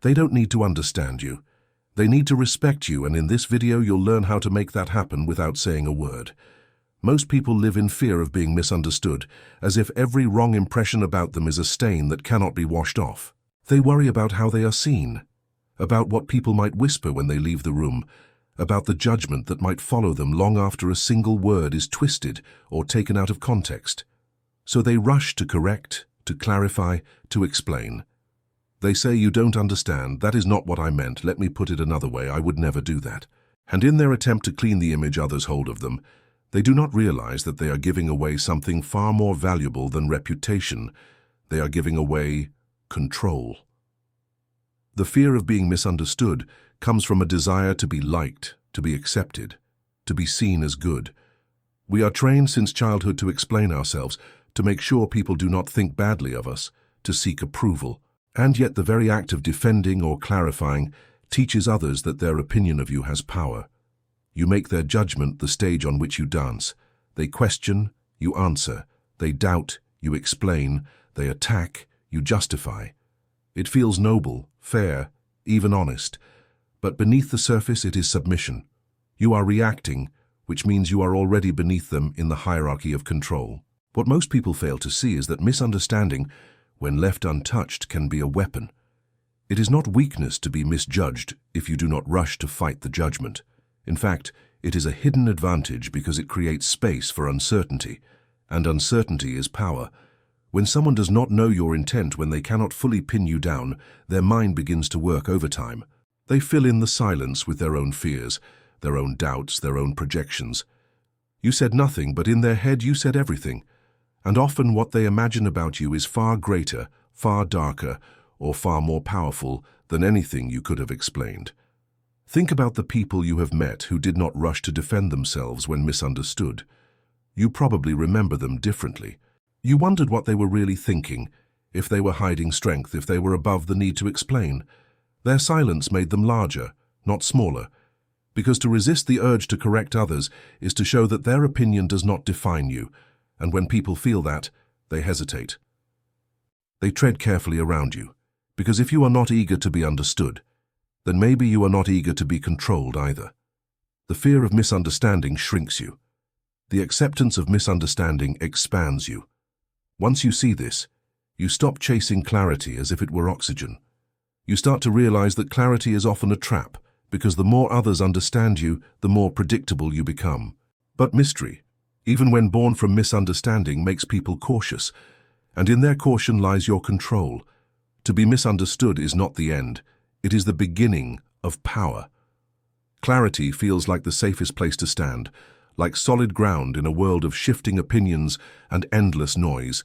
They don't need to understand you. They need to respect you, and in this video you'll learn how to make that happen without saying a word. Most people live in fear of being misunderstood, as if every wrong impression about them is a stain that cannot be washed off. They worry about how they are seen, about what people might whisper when they leave the room, about the judgment that might follow them long after a single word is twisted or taken out of context. So they rush to correct, to clarify, to explain. They say, "You don't understand, that is not what I meant, let me put it another way, I would never do that." And in their attempt to clean the image others hold of them, they do not realize that they are giving away something far more valuable than reputation. They are giving away control. The fear of being misunderstood comes from a desire to be liked, to be accepted, to be seen as good. We are trained since childhood to explain ourselves, to make sure people do not think badly of us, to seek approval. And yet the very act of defending or clarifying teaches others that their opinion of you has power. You make their judgment the stage on which you dance. They question, you answer. They doubt, you explain. They attack, you justify. It feels noble, fair, even honest. But beneath the surface it is submission. You are reacting, which means you are already beneath them in the hierarchy of control. What most people fail to see is that misunderstanding, when left untouched, can be a weapon. It is not weakness to be misjudged if you do not rush to fight the judgment. In fact, it is a hidden advantage because it creates space for uncertainty, and uncertainty is power. When someone does not know your intent, when they cannot fully pin you down, their mind begins to work overtime. They fill in the silence with their own fears, their own doubts, their own projections. You said nothing, but in their head you said everything. And often what they imagine about you is far greater, far darker, or far more powerful than anything you could have explained. Think about the people you have met who did not rush to defend themselves when misunderstood. You probably remember them differently. You wondered what they were really thinking, if they were hiding strength, if they were above the need to explain. Their silence made them larger, not smaller, because to resist the urge to correct others is to show that their opinion does not define you, and when people feel that, they hesitate. They tread carefully around you, because if you are not eager to be understood, then maybe you are not eager to be controlled either. The fear of misunderstanding shrinks you. The acceptance of misunderstanding expands you. Once you see this, you stop chasing clarity as if it were oxygen. You start to realize that clarity is often a trap, because the more others understand you, the more predictable you become. But mystery, even when born from misunderstanding, makes people cautious, and in their caution lies your control. To be misunderstood is not the end. It is the beginning of power. Clarity feels like the safest place to stand, like solid ground in a world of shifting opinions and endless noise.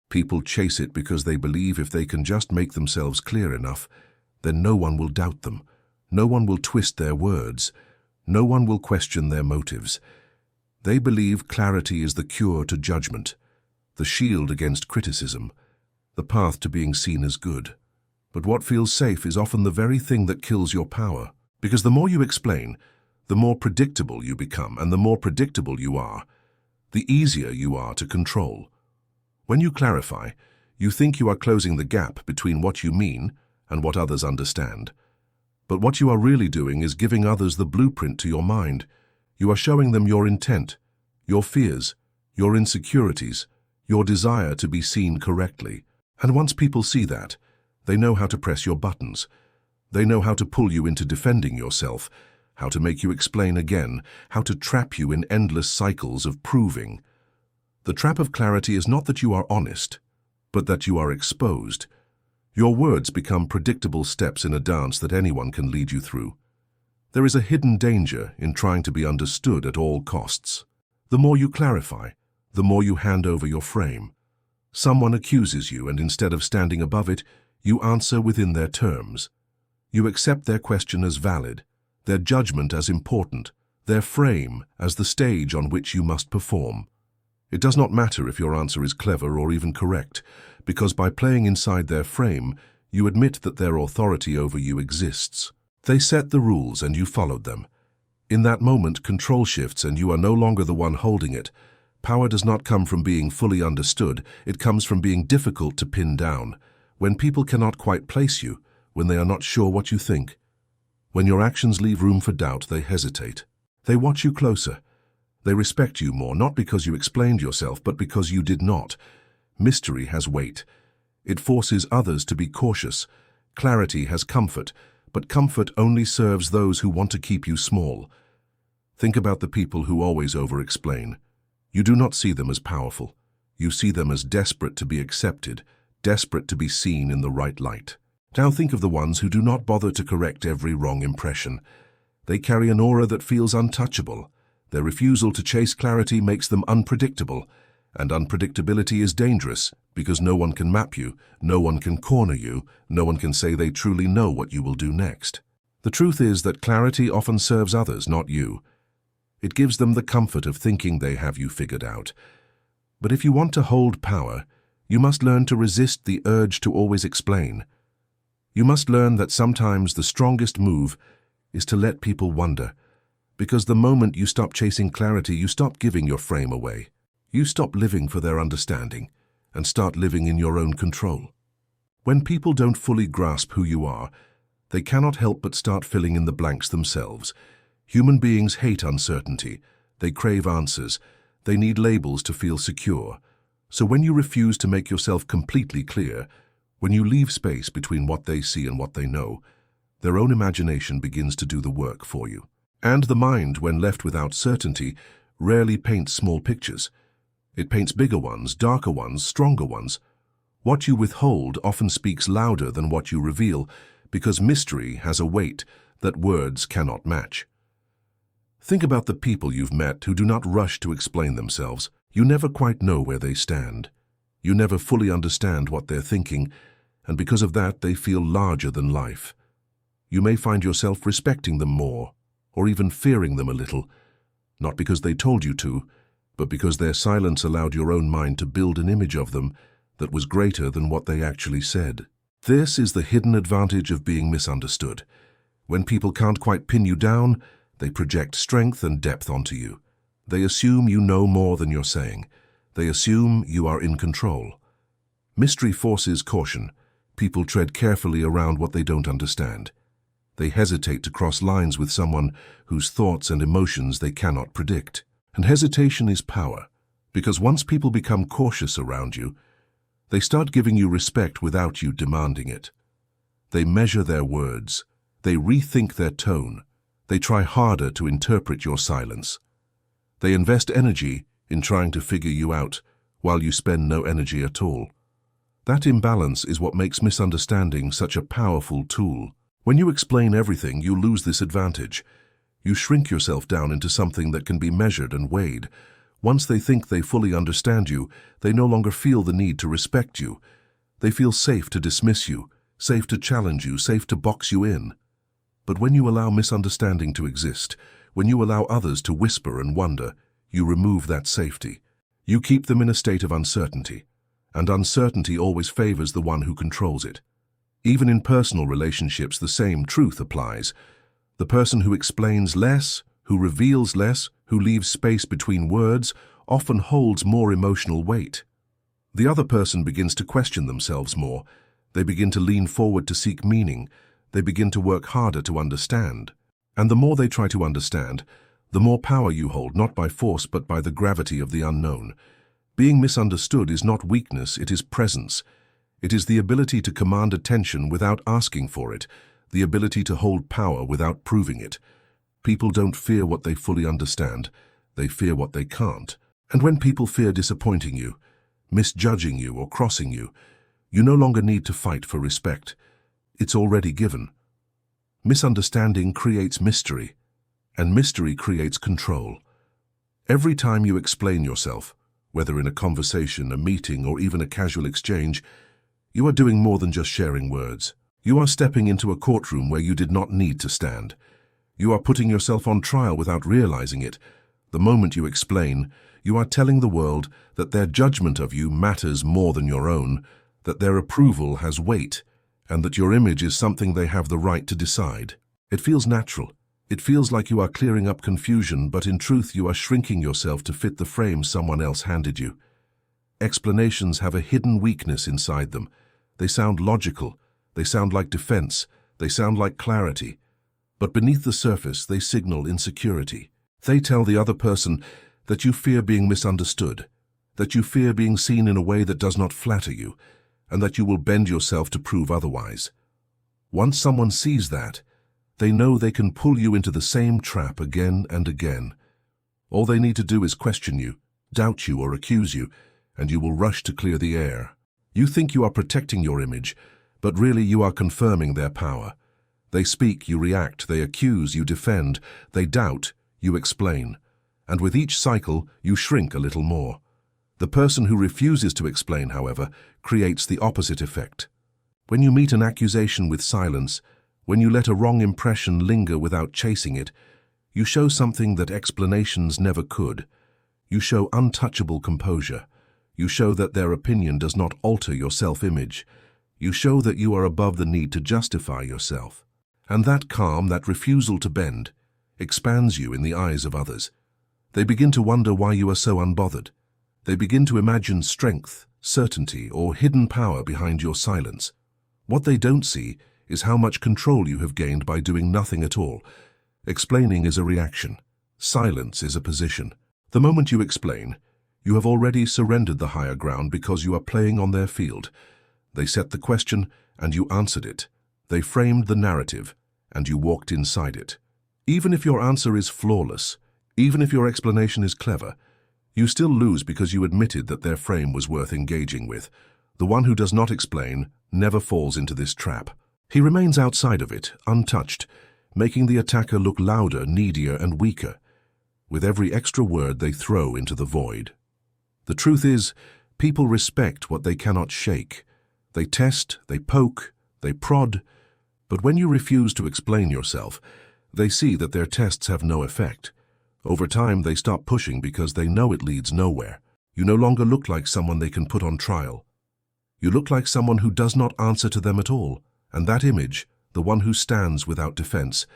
People chase it because they believe if they can just make themselves clear enough, then no one will doubt them. No one will twist their words. No one will question their motives. They believe clarity is the cure to judgment, the shield against criticism, the path to being seen as good. But what feels safe is often the very thing that kills your power. Because the more you explain, the more predictable you become, and the more predictable you are, the easier you are to control. When you clarify, you think you are closing the gap between what you mean and what others understand. But what you are really doing is giving others the blueprint to your mind. You are showing them your intent, your fears, your insecurities, your desire to be seen correctly. And once people see that, they know how to press your buttons. They know how to pull you into defending yourself, how to make you explain again, how to trap you in endless cycles of proving. The trap of clarity is not that you are honest, but that you are exposed. Your words become predictable steps in a dance that anyone can lead you through. There is a hidden danger in trying to be understood at all costs. The more you clarify, the more you hand over your frame. Someone accuses you, and instead of standing above it, you answer within their terms. You accept their question as valid, their judgment as important, their frame as the stage on which you must perform. It does not matter if your answer is clever or even correct, because by playing inside their frame, you admit that their authority over you exists. They set the rules and you followed them. In that moment, control shifts and you are no longer the one holding it. Power does not come from being fully understood, it comes from being difficult to pin down. When people cannot quite place you, when they are not sure what you think. When your actions leave room for doubt, they hesitate. They watch you closer. They respect you more, not because you explained yourself, but because you did not. Mystery has weight. It forces others to be cautious. Clarity has comfort, but comfort only serves those who want to keep you small. Think about the people who always over-explain. You do not see them as powerful. You see them as desperate to be accepted, desperate to be seen in the right light. Now think of the ones who do not bother to correct every wrong impression. They carry an aura that feels untouchable. Their refusal to chase clarity makes them unpredictable, and unpredictability is dangerous because no one can map you, no one can corner you, no one can say they truly know what you will do next. The truth is that clarity often serves others, not you. It gives them the comfort of thinking they have you figured out. But if you want to hold power, you must learn to resist the urge to always explain. You must learn that sometimes the strongest move is to let people wonder, because the moment you stop chasing clarity, you stop giving your frame away. You stop living for their understanding and start living in your own control. When people don't fully grasp who you are, they cannot help but start filling in the blanks themselves. Human beings hate uncertainty. They crave answers. They need labels to feel secure. So when you refuse to make yourself completely clear, when you leave space between what they see and what they know, their own imagination begins to do the work for you. And the mind, when left without certainty, rarely paints small pictures. It paints bigger ones, darker ones, stronger ones. What you withhold often speaks louder than what you reveal, because mystery has a weight that words cannot match. Think about the people you've met who do not rush to explain themselves. You never quite know where they stand. You never fully understand what they're thinking, and because of that, they feel larger than life. You may find yourself respecting them more, or even fearing them a little, not because they told you to, but because their silence allowed your own mind to build an image of them that was greater than what they actually said. This is the hidden advantage of being misunderstood. When people can't quite pin you down, they project strength and depth onto you. They assume you know more than you're saying. They assume you are in control. Mystery forces caution. People tread carefully around what they don't understand. They hesitate to cross lines with someone whose thoughts and emotions they cannot predict. And hesitation is power, because once people become cautious around you, they start giving you respect without you demanding it. They measure their words. They rethink their tone. They try harder to interpret your silence. They invest energy in trying to figure you out, while you spend no energy at all. That imbalance is what makes misunderstanding such a powerful tool. When you explain everything, you lose this advantage. You shrink yourself down into something that can be measured and weighed. Once they think they fully understand you, they no longer feel the need to respect you. They feel safe to dismiss you, safe to challenge you, safe to box you in. But when you allow misunderstanding to exist, when you allow others to whisper and wonder, you remove that safety. You keep them in a state of uncertainty, and uncertainty always favors the one who controls it. Even in personal relationships, the same truth applies. The person who explains less, who reveals less, who leaves space between words, often holds more emotional weight. The other person begins to question themselves more. They begin to lean forward to seek meaning. They begin to work harder to understand. And the more they try to understand, the more power you hold, not by force but by the gravity of the unknown. Being misunderstood is not weakness, it is presence. It is the ability to command attention without asking for it, the ability to hold power without proving it. People don't fear what they fully understand, they fear what they can't. And when people fear disappointing you, misjudging you or crossing you, you no longer need to fight for respect. It's already given. Misunderstanding creates mystery, and mystery creates control. Every time you explain yourself, whether in a conversation, a meeting, or even a casual exchange, you are doing more than just sharing words. You are stepping into a courtroom where you did not need to stand. You are putting yourself on trial without realizing it. The moment you explain, you are telling the world that their judgment of you matters more than your own, that their approval has weight, and that your image is something they have the right to decide. It feels natural. It feels like you are clearing up confusion, but in truth you are shrinking yourself to fit the frame someone else handed you. Explanations have a hidden weakness inside them. They sound logical. They sound like defense. They sound like clarity. But beneath the surface, they signal insecurity. They tell the other person that you fear being misunderstood, that you fear being seen in a way that does not flatter you, and that you will bend yourself to prove otherwise. Once someone sees that, they know they can pull you into the same trap again and again. All they need to do is question you, doubt you, or accuse you, and you will rush to clear the air. You think you are protecting your image, but really you are confirming their power. They speak, you react. They accuse, you defend. They doubt, you explain. And with each cycle, you shrink a little more. The person who refuses to explain, however, creates the opposite effect. When you meet an accusation with silence, when you let a wrong impression linger without chasing it, you show something that explanations never could. You show untouchable composure. You show that their opinion does not alter your self-image. You show that you are above the need to justify yourself. And that calm, that refusal to bend, expands you in the eyes of others. They begin to wonder why you are so unbothered. They begin to imagine strength, certainty, or hidden power behind your silence. What they don't see is how much control you have gained by doing nothing at all. Explaining is a reaction. Silence is a position. The moment you explain, you have already surrendered the higher ground because you are playing on their field. They set the question, and you answered it. They framed the narrative, and you walked inside it. Even if your answer is flawless, even if your explanation is clever, you still lose because you admitted that their frame was worth engaging with. The one who does not explain never falls into this trap. He remains outside of it, untouched, making the attacker look louder, needier, and weaker, with every extra word they throw into the void. The truth is, people respect what they cannot shake. They test, they poke, they prod, but when you refuse to explain yourself, they see that their tests have no effect. Over time, they stop pushing because they know it leads nowhere. You no longer look like someone they can put on trial. You look like someone who does not answer to them at all, and that image, the one who stands without defense,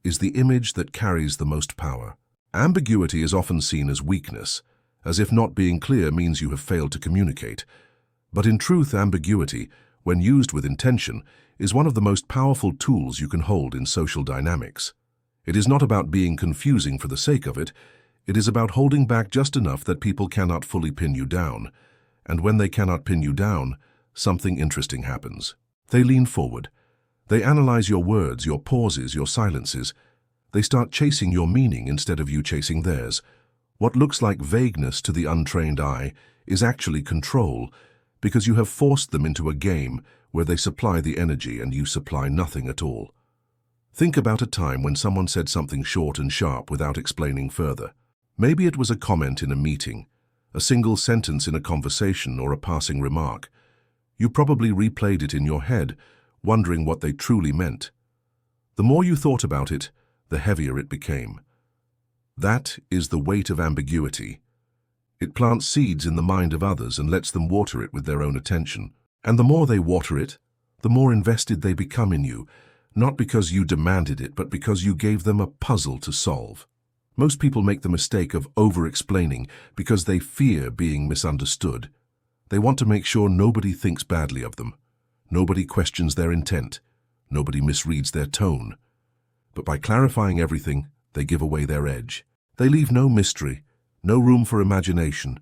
is the image that carries the most power. Ambiguity is often seen as weakness, as if not being clear means you have failed to communicate. But in truth, ambiguity, when used with intention, is one of the most powerful tools you can hold in social dynamics. It is not about being confusing for the sake of it. It is about holding back just enough that people cannot fully pin you down. And when they cannot pin you down, something interesting happens. They lean forward. They analyze your words, your pauses, your silences. They start chasing your meaning instead of you chasing theirs. What looks like vagueness to the untrained eye is actually control, because you have forced them into a game where they supply the energy and you supply nothing at all. Think about a time when someone said something short and sharp without explaining further. Maybe it was a comment in a meeting, a single sentence in a conversation, or a passing remark. You probably replayed it in your head, wondering what they truly meant. The more you thought about it, the heavier it became. That is the weight of ambiguity. It plants seeds in the mind of others and lets them water it with their own attention. And the more they water it, the more invested they become in you, not because you demanded it, but because you gave them a puzzle to solve. Most people make the mistake of over-explaining because they fear being misunderstood. They want to make sure nobody thinks badly of them. Nobody questions their intent. Nobody misreads their tone. But by clarifying everything, they give away their edge. They leave no mystery, no room for imagination,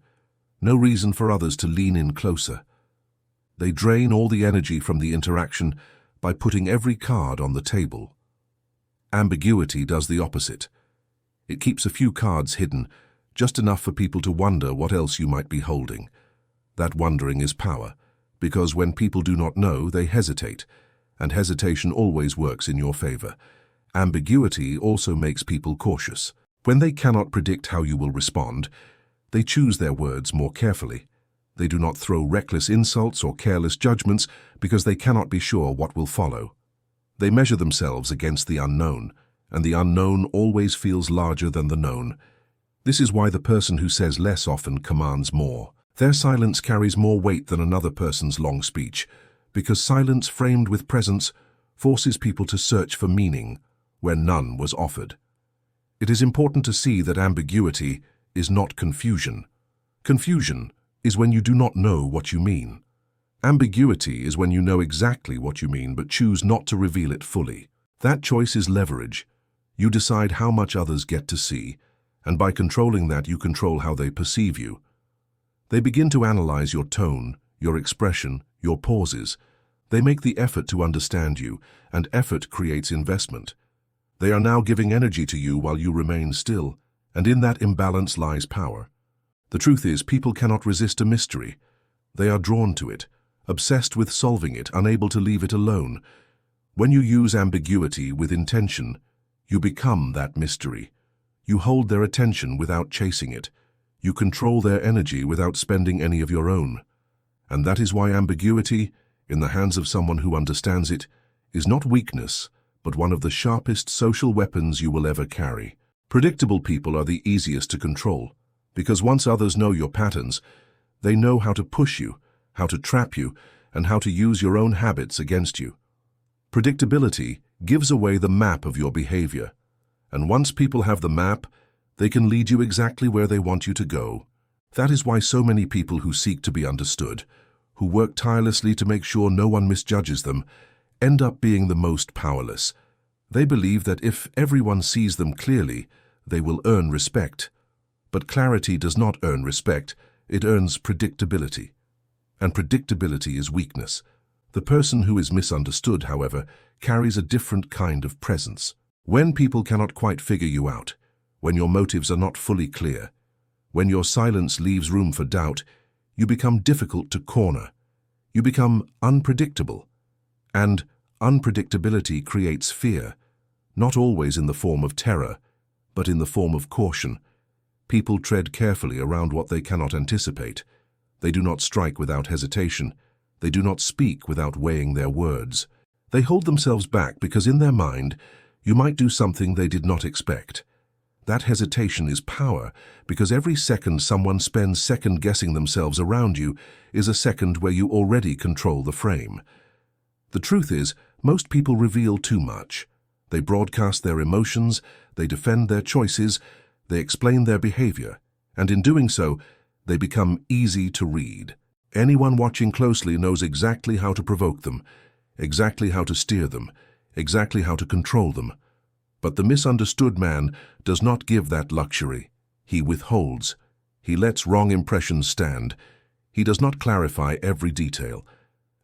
no reason for others to lean in closer. They drain all the energy from the interaction by putting every card on the table. Ambiguity does the opposite. It keeps a few cards hidden, just enough for people to wonder what else you might be holding. That wondering is power, because when people do not know, they hesitate, and hesitation always works in your favor. Ambiguity also makes people cautious. When they cannot predict how you will respond, they choose their words more carefully. They do not throw reckless insults or careless judgments because they cannot be sure what will follow. They measure themselves against the unknown, and the unknown always feels larger than the known. This is why the person who says less often commands more. Their silence carries more weight than another person's long speech, because silence framed with presence forces people to search for meaning where none was offered. It is important to see that ambiguity is not confusion. Confusion is when you do not know what you mean. Ambiguity is when you know exactly what you mean but choose not to reveal it fully. That choice is leverage. You decide how much others get to see, and by controlling that you control how they perceive you. They begin to analyze your tone, your expression, your pauses. They make the effort to understand you, and effort creates investment. They are now giving energy to you while you remain still, and in that imbalance lies power. The truth is, people cannot resist a mystery. They are drawn to it, obsessed with solving it, unable to leave it alone. When you use ambiguity with intention, you become that mystery. You hold their attention without chasing it. You control their energy without spending any of your own. And that is why ambiguity, in the hands of someone who understands it, is not weakness, but one of the sharpest social weapons you will ever carry. Predictable people are the easiest to control, because once others know your patterns, they know how to push you, how to trap you, and how to use your own habits against you. Predictability gives away the map of your behavior, and once people have the map, they can lead you exactly where they want you to go. That is why so many people who seek to be understood, who work tirelessly to make sure no one misjudges them, end up being the most powerless. They believe that if everyone sees them clearly, they will earn respect. But clarity does not earn respect, it earns predictability. And predictability is weakness. The person who is misunderstood, however, carries a different kind of presence. When people cannot quite figure you out, when your motives are not fully clear, when your silence leaves room for doubt, you become difficult to corner. You become unpredictable. And unpredictability creates fear, not always in the form of terror, but in the form of caution. People tread carefully around what they cannot anticipate. They do not strike without hesitation. They do not speak without weighing their words. They hold themselves back because in their mind, you might do something they did not expect. That hesitation is power, because every second someone spends second-guessing themselves around you is a second where you already control the frame. The truth is, most people reveal too much. They broadcast their emotions, they defend their choices, they explain their behavior, and in doing so, they become easy to read. Anyone watching closely knows exactly how to provoke them, exactly how to steer them, exactly how to control them. But the misunderstood man does not give that luxury. He withholds. He lets wrong impressions stand. He does not clarify every detail.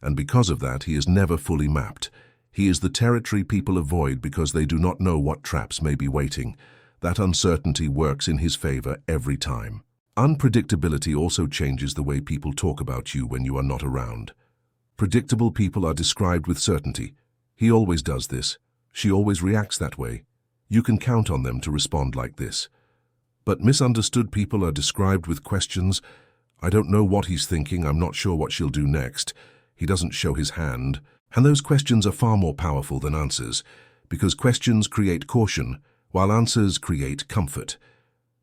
And because of that, he is never fully mapped. He is the territory people avoid because they do not know what traps may be waiting. That uncertainty works in his favor every time. Unpredictability also changes the way people talk about you when you are not around. Predictable people are described with certainty. He always does this. She always reacts that way. You can count on them to respond like this. But misunderstood people are described with questions. I don't know what he's thinking. I'm not sure what she'll do next. He doesn't show his hand. And those questions are far more powerful than answers, because questions create caution, while answers create comfort.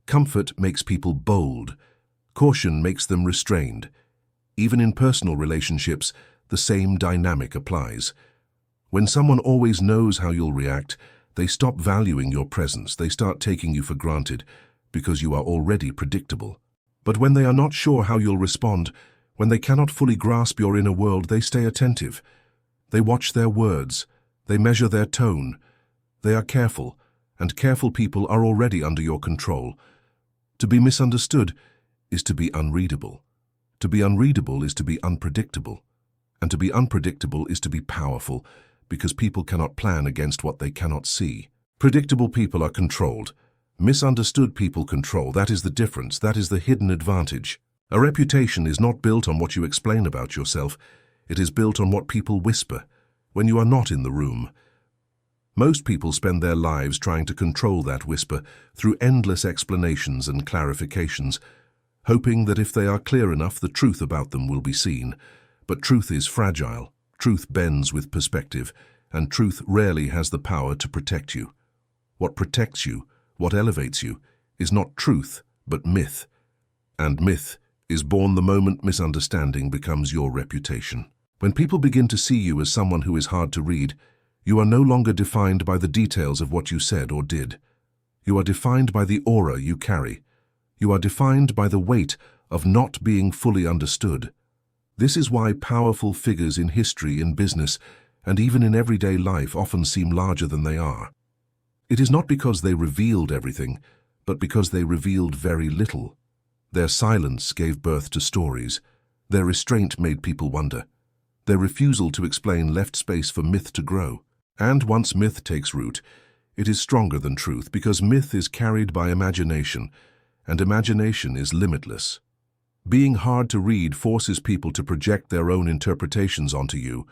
Comfort makes people bold. Caution makes them restrained. Even in personal relationships, the same dynamic applies. When someone always knows how you'll react, they stop valuing your presence. They start taking you for granted because you are already predictable. But when they are not sure how you'll respond, when they cannot fully grasp your inner world, they stay attentive. They watch their words. They measure their tone. They are careful, and careful people are already under your control. To be misunderstood is to be unreadable. To be unreadable is to be unpredictable. And to be unpredictable is to be powerful, because people cannot plan against what they cannot see. Predictable people are controlled. Misunderstood people control. That is the difference. That is the hidden advantage. A reputation is not built on what you explain about yourself. It is built on what people whisper when you are not in the room. Most people spend their lives trying to control that whisper through endless explanations and clarifications, hoping that if they are clear enough, the truth about them will be seen. But truth is fragile. Truth bends with perspective, and truth rarely has the power to protect you. What protects you, what elevates you, is not truth, but myth. And myth is born the moment misunderstanding becomes your reputation. When people begin to see you as someone who is hard to read, you are no longer defined by the details of what you said or did. You are defined by the aura you carry. You are defined by the weight of not being fully understood. This is why powerful figures in history, in business, and even in everyday life often seem larger than they are. It is not because they revealed everything, but because they revealed very little. Their silence gave birth to stories. Their restraint made people wonder. Their refusal to explain left space for myth to grow. And once myth takes root, it is stronger than truth, because myth is carried by imagination, and imagination is limitless. Being hard to read forces people to project their own interpretations onto you.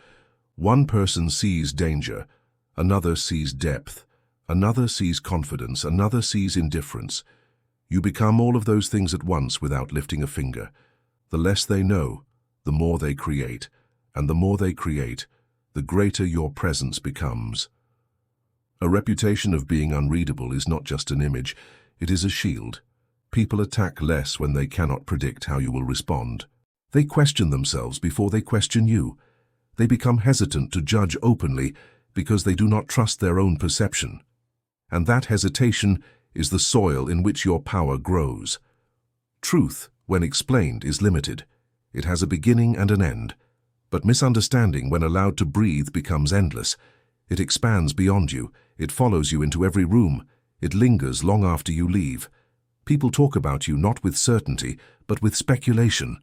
One person sees danger, another sees depth, another sees confidence, another sees indifference. You become all of those things at once without lifting a finger. The less they know, the more they create, and the more they create, the greater your presence becomes. A reputation of being unreadable is not just an image, it is a shield. People attack less when they cannot predict how you will respond. They question themselves before they question you. They become hesitant to judge openly because they do not trust their own perception. And that hesitation is the soil in which your power grows. Truth, when explained, is limited. It has a beginning and an end. But misunderstanding, when allowed to breathe, becomes endless. It expands beyond you. It follows you into every room. It lingers long after you leave. People talk about you not with certainty, but with speculation.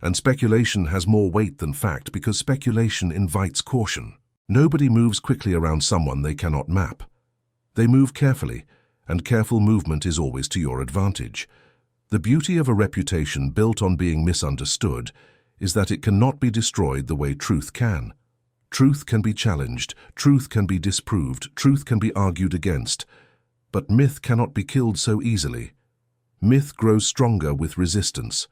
And speculation has more weight than fact because speculation invites caution. Nobody moves quickly around someone they cannot map. They move carefully, and careful movement is always to your advantage. The beauty of a reputation built on being misunderstood is that it cannot be destroyed the way truth can. Truth can be challenged, truth can be disproved, truth can be argued against. But myth cannot be killed so easily. Myth grows stronger with resistance.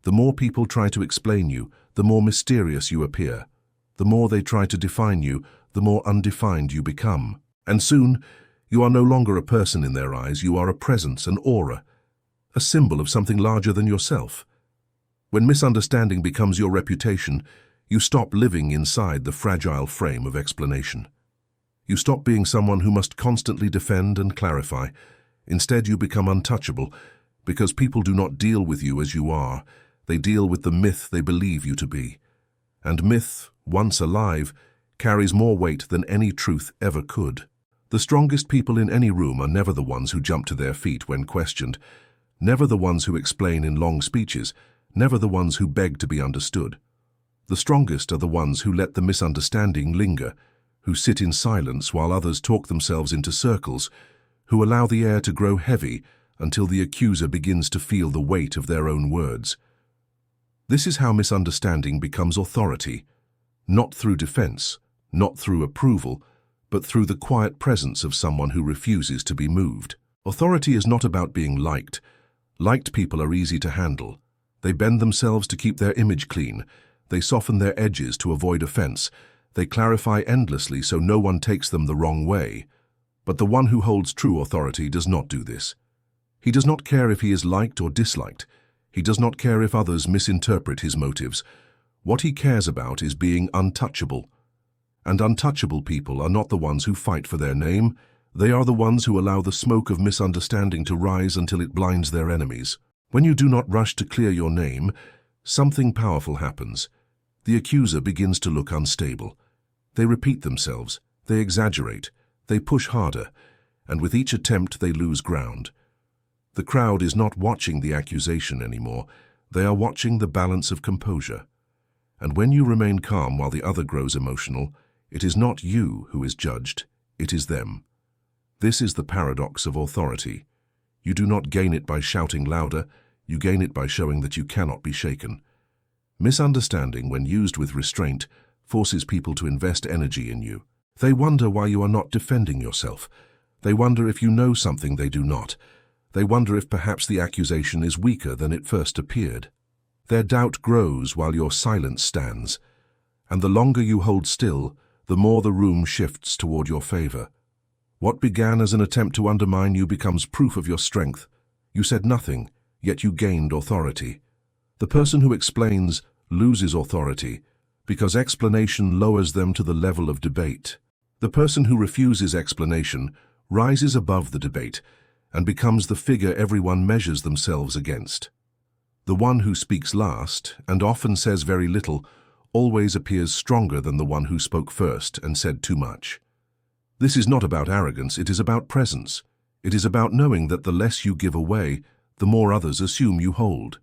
The more people try to explain you, the more mysterious you appear. The more they try to define you, the more undefined you become. And soon, you are no longer a person in their eyes, you are a presence, an aura, a symbol of something larger than yourself. When misunderstanding becomes your reputation, you stop living inside the fragile frame of explanation. You stop being someone who must constantly defend and clarify. Instead, you become untouchable, because people do not deal with you as you are. They deal with the myth they believe you to be. And myth, once alive, carries more weight than any truth ever could. The strongest people in any room are never the ones who jump to their feet when questioned, never the ones who explain in long speeches, never the ones who beg to be understood. The strongest are the ones who let the misunderstanding linger, who sit in silence while others talk themselves into circles, who allow the air to grow heavy until the accuser begins to feel the weight of their own words. This is how misunderstanding becomes authority, not through defense, not through approval, but through the quiet presence of someone who refuses to be moved. Authority is not about being liked. Liked people are easy to handle. They bend themselves to keep their image clean. They soften their edges to avoid offense. They clarify endlessly so no one takes them the wrong way. But the one who holds true authority does not do this. He does not care if he is liked or disliked. He does not care if others misinterpret his motives. What he cares about is being untouchable. And untouchable people are not the ones who fight for their name. They are the ones who allow the smoke of misunderstanding to rise until it blinds their enemies. When you do not rush to clear your name, something powerful happens. The accuser begins to look unstable. They repeat themselves, they exaggerate, they push harder, and with each attempt they lose ground. The crowd is not watching the accusation anymore. They are watching the balance of composure. And when you remain calm while the other grows emotional, it is not you who is judged, it is them. This is the paradox of authority. You do not gain it by shouting louder, you gain it by showing that you cannot be shaken. Misunderstanding, when used with restraint, forces people to invest energy in you. They wonder why you are not defending yourself. They wonder if you know something they do not. They wonder if perhaps the accusation is weaker than it first appeared. Their doubt grows while your silence stands, and the longer you hold still, the more the room shifts toward your favor. What began as an attempt to undermine you becomes proof of your strength. You said nothing, yet you gained authority. The person who explains loses authority because explanation lowers them to the level of debate. The person who refuses explanation rises above the debate and becomes the figure everyone measures themselves against. The one who speaks last, and often says very little, always appears stronger than the one who spoke first and said too much. This is not about arrogance, it is about presence. It is about knowing that the less you give away, the more others assume you hold.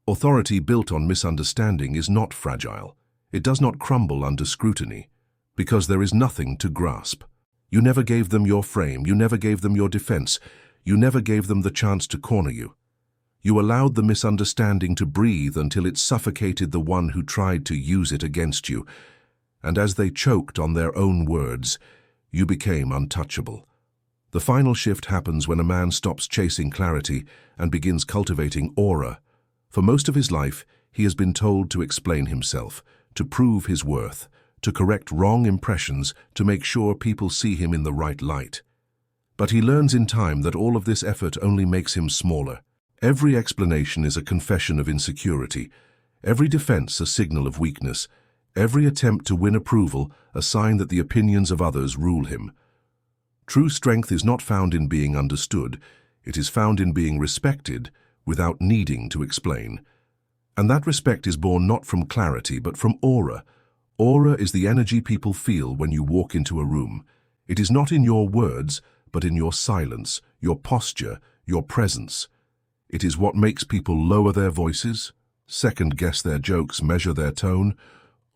Authority built on misunderstanding is not fragile. It does not crumble under scrutiny, because there is nothing to grasp. You never gave them your frame, you never gave them your defense, you never gave them the chance to corner you. You allowed the misunderstanding to breathe until it suffocated the one who tried to use it against you, and as they choked on their own words, you became untouchable. The final shift happens when a man stops chasing clarity and begins cultivating aura. For most of his life, he has been told to explain himself, to prove his worth, to correct wrong impressions, to make sure people see him in the right light. But he learns in time that all of this effort only makes him smaller. Every explanation is a confession of insecurity, every defense a signal of weakness, every attempt to win approval a sign that the opinions of others rule him. True strength is not found in being understood, it is found in being respected without needing to explain. And that respect is born not from clarity but from aura. Aura is the energy people feel when you walk into a room. It is not in your words, but in your silence, your posture, your presence. It is what makes people lower their voices, second-guess their jokes, measure their tone,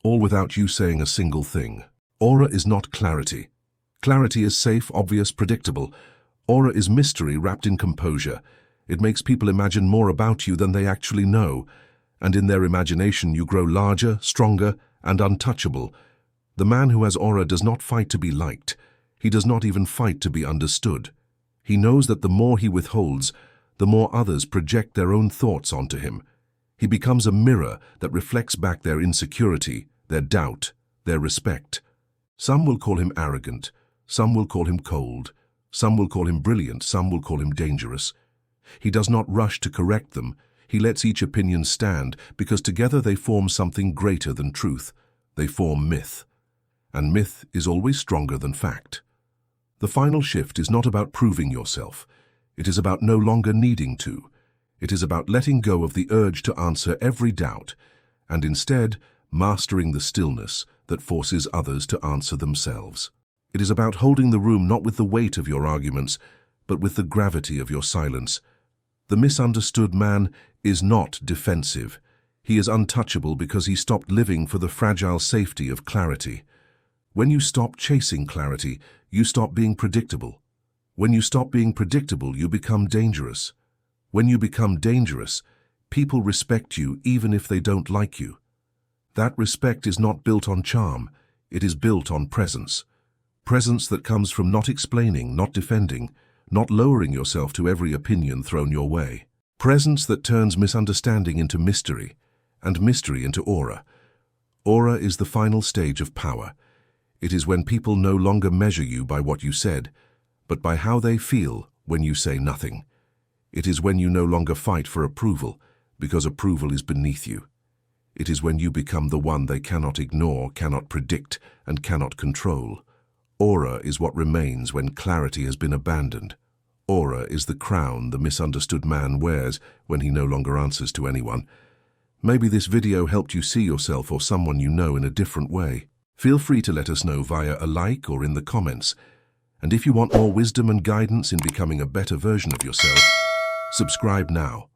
all without you saying a single thing. Aura is not clarity. Clarity is safe, obvious, predictable. Aura is mystery wrapped in composure. It makes people imagine more about you than they actually know, and in their imagination you grow larger, stronger, and untouchable. The man who has aura does not fight to be liked. He does not even fight to be understood. He knows that the more he withholds, the more others project their own thoughts onto him. He becomes a mirror that reflects back their insecurity, their doubt, their respect. Some will call him arrogant, some will call him cold, some will call him brilliant, some will call him dangerous. He does not rush to correct them. He lets each opinion stand because together they form something greater than truth. They form myth. And myth is always stronger than fact. The final shift is not about proving yourself. It is about no longer needing to. It is about letting go of the urge to answer every doubt and instead mastering the stillness that forces others to answer themselves. It is about holding the room not with the weight of your arguments, but with the gravity of your silence. The misunderstood man is not defensive. He is untouchable because he stopped living for the fragile safety of clarity. When you stop chasing clarity, you stop being predictable. When you stop being predictable, you become dangerous. When you become dangerous, people respect you even if they don't like you. That respect is not built on charm, it is built on presence. Presence that comes from not explaining, not defending, not lowering yourself to every opinion thrown your way. Presence that turns misunderstanding into mystery, and mystery into aura. Aura is the final stage of power. It is when people no longer measure you by what you said, but by how they feel when you say nothing. It is when you no longer fight for approval, because approval is beneath you. It is when you become the one they cannot ignore, cannot predict, and cannot control. Aura is what remains when clarity has been abandoned. Aura is the crown the misunderstood man wears when he no longer answers to anyone. Maybe this video helped you see yourself or someone you know in a different way. Feel free to let us know via a like or in the comments. And if you want more wisdom and guidance in becoming a better version of yourself, subscribe now.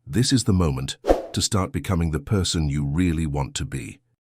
This is the moment to start becoming the person you really want to be.